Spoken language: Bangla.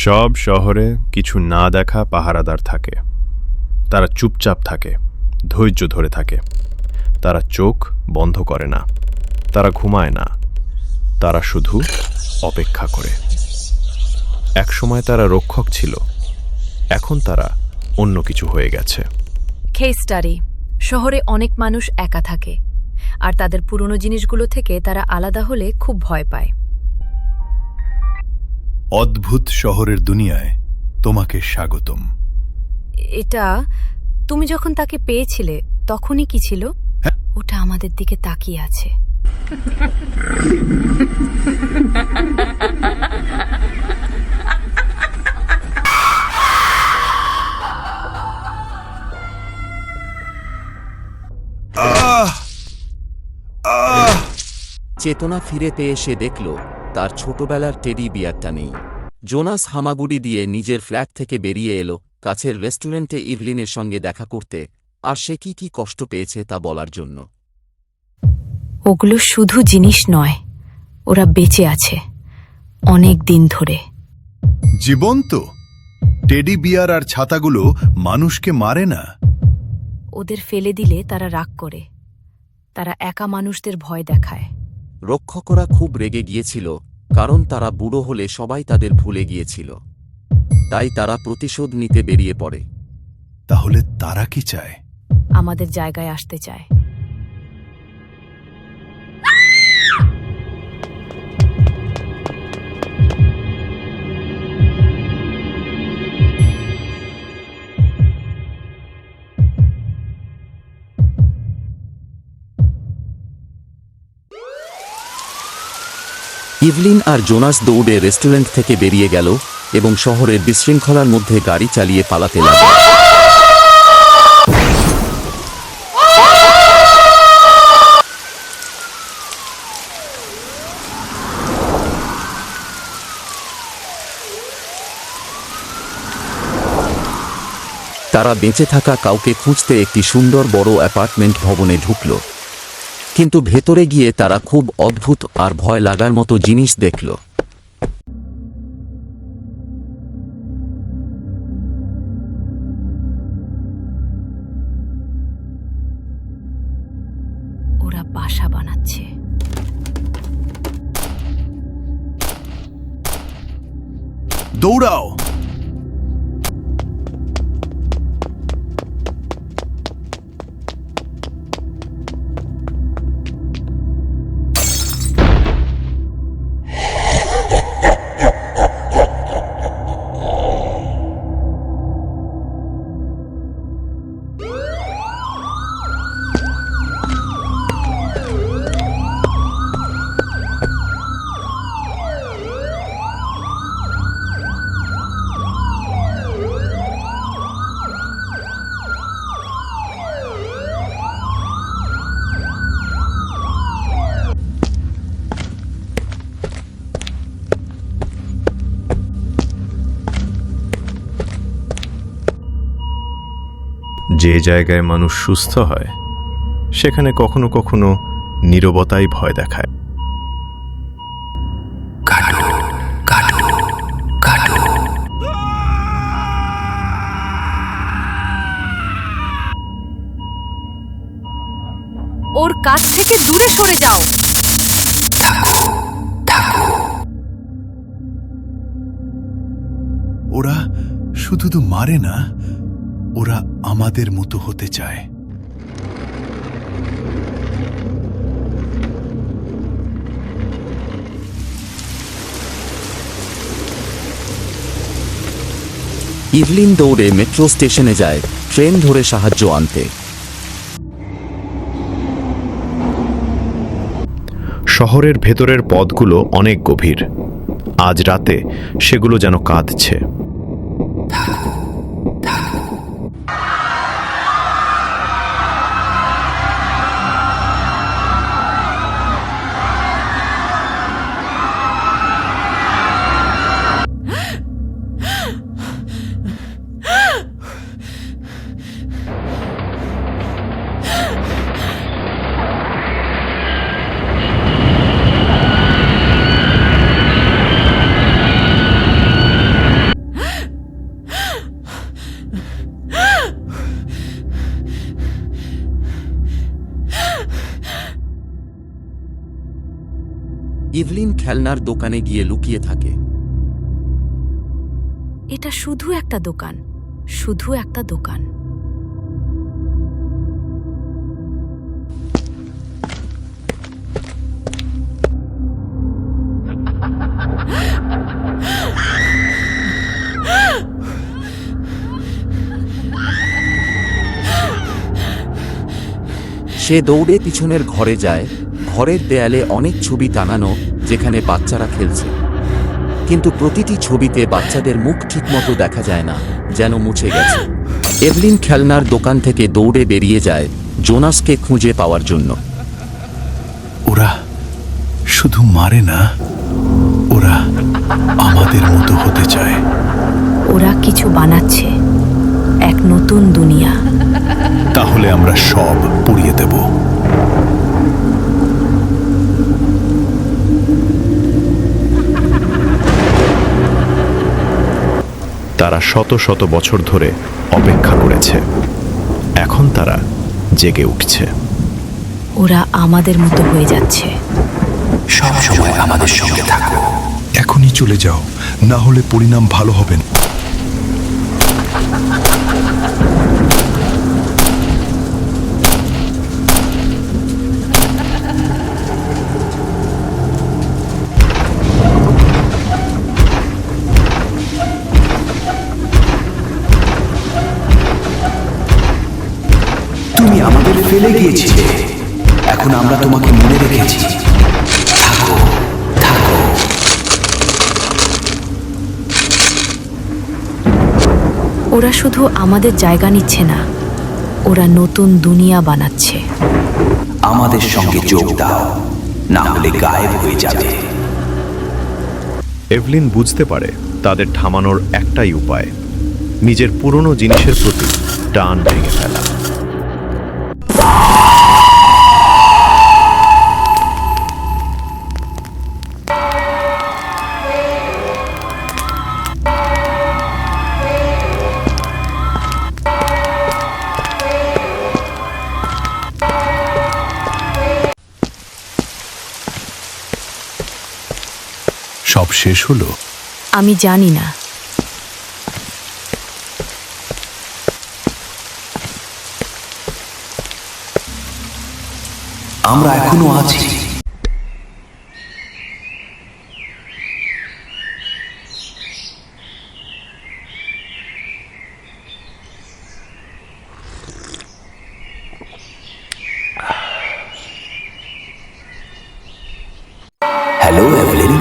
সব শহরে কিছু না দেখা পাহারাদার থাকে। তারা চুপচাপ থাকে, ধৈর্য ধরে থাকে। তারা চোখ বন্ধ করে না, তারা ঘুমায় না, তারা শুধু অপেক্ষা করে। একসময় তারা রক্ষক ছিল, এখন তারা অন্য কিছু হয়ে গেছে। Case study. শহরে অনেক মানুষ একা থাকে, আর তাদের পুরনো জিনিসগুলো থেকে তারা আলাদা হলে খুব ভয় পায়। অদ্ভুত শহরের দুনিয়ায় তোমাকে স্বাগতম। এটা তুমি যখন তাকে পেয়েছিলে তখনই কি ছিল? ওটা আমাদের দিকে তাকিয়ে আছে। চেতনা ফিরে পেয়ে সে দেখল তার ছোটবেলার টেডি বিয়ারটা নেই। জোনাস হামাগুড়ি দিয়ে নিজের ফ্ল্যাট থেকে বেরিয়ে এলো কাছের রেস্টুরেন্টে ইভলিনের সঙ্গে দেখা করতে, আর সে কি কি কষ্ট পেয়েছে তা বলার জন্য। ওগুলো শুধু জিনিস নয়, ওরা বেঁচে আছে অনেক দিন ধরে। জীবন্ত টেডি বিয়ার আর ছাতাগুলো মানুষকে মারে না। ওদের ফেলে দিলে তারা রাগ করে, তারা একা মানুষদের ভয় দেখায়। রক্ষকরা খুব রেগে গিয়েছিল, কারণ তারা বুড়ো হলে সবাই তাদের ভুলে গিয়েছিল। তাই তারা প্রতিশোধ নিতে বেরিয়ে পড়ে। তাহলে তারা কি চায়? আমাদের জায়গায় আসতে চায়। ইভলিন আর জোনাস দৌড়ে রেস্টুরেন্ট থেকে বেরিয়ে গেল এবং শহরের বিশৃঙ্খলার মধ্যে গাড়ি চালিয়ে পালাতে লাগল। তারা বেঁচে থাকা কাউকে খুঁজতে একটি সুন্দর বড় অ্যাপার্টমেন্ট ভবনে ঢুকল, কিন্তু ভেতরে গিয়ে তারা খুব অদ্ভুত আর ভয় লাগার মতো জিনিস দেখল। ওরা বাসা বানাচ্ছে। দৌড়াও! যে জায়গায় মানুষ সুস্থ হয় সেখানে কখনো কখনো নীরবতাই ভয় দেখায়। ওর কাছ থেকে দূরে সরে যাও। ওরা শুধু তো মারে না, ওরা আমাদের মতো হতে চায়। ইভলিন দৌড়ে মেট্রো স্টেশনে যায় ট্রেন ধরে সাহায্য আনতে। শহরের ভেতরের পথগুলো অনেক গভীর। আজ রাতে সেগুলো যেন কাঁদছে। ইভলিন খেলনার দোকানে গিয়ে লুকিয়ে থাকে। এটা শুধু একটা দোকান, শুধু একটা দোকান। সে দৌড়ে পিছনের ঘরে যায়। ঘরের দেয়ালে অনেক ছবি টানানো, যেখানে বাচ্চারা খেলছে, কিন্তু প্রতিটি ছবিতে বাচ্চাদের মুখ ঠিকমতো দেখা যায় না, যেন মুছে গেছে। এভলিন খেলনার দোকান থেকে দৌড়ে বেরিয়ে যায় জোনাসকে খুঁজে পাওয়ার জন্য। ওরা শুধু মারে না, ওরা আমাদের মতো হতে চায়। ওরা কিছু বানাচ্ছে, এক নতুন দুনিয়া। তাহলে আমরা সব পুড়িয়ে দেব। তারা শত শত বছর ধরে অপেক্ষা করেছে, এখন তারা জেগে উঠছে। ওরা আমাদের মতো হয়ে যাচ্ছে। সব সময় আমাদের সঙ্গে থাকো। এখনই চলে যাও, না হলে পরিণাম ভালো হবে না। তুমি আমাদের ফেলে গিয়েছিলে, এখন আমরা তোমাকে মনে রেখেছি। থাকো, থাকো। ওরা শুধু আমাদের জায়গা নিচ্ছে না, ওরা নতুন দুনিয়া বানাচ্ছে। আমাদের সঙ্গে যোগ দাও, না হলে গায়েব হয়ে যাবে। এভলিন বুঝতে পারে তাদের থামানোর একটাই উপায়, নিজের পুরনো জিনিসের প্রতি টান ভেঙে ফেলা। সব শেষ হলো। আমি জানি না। আমরা এখনো আছি। Hello Evelyn,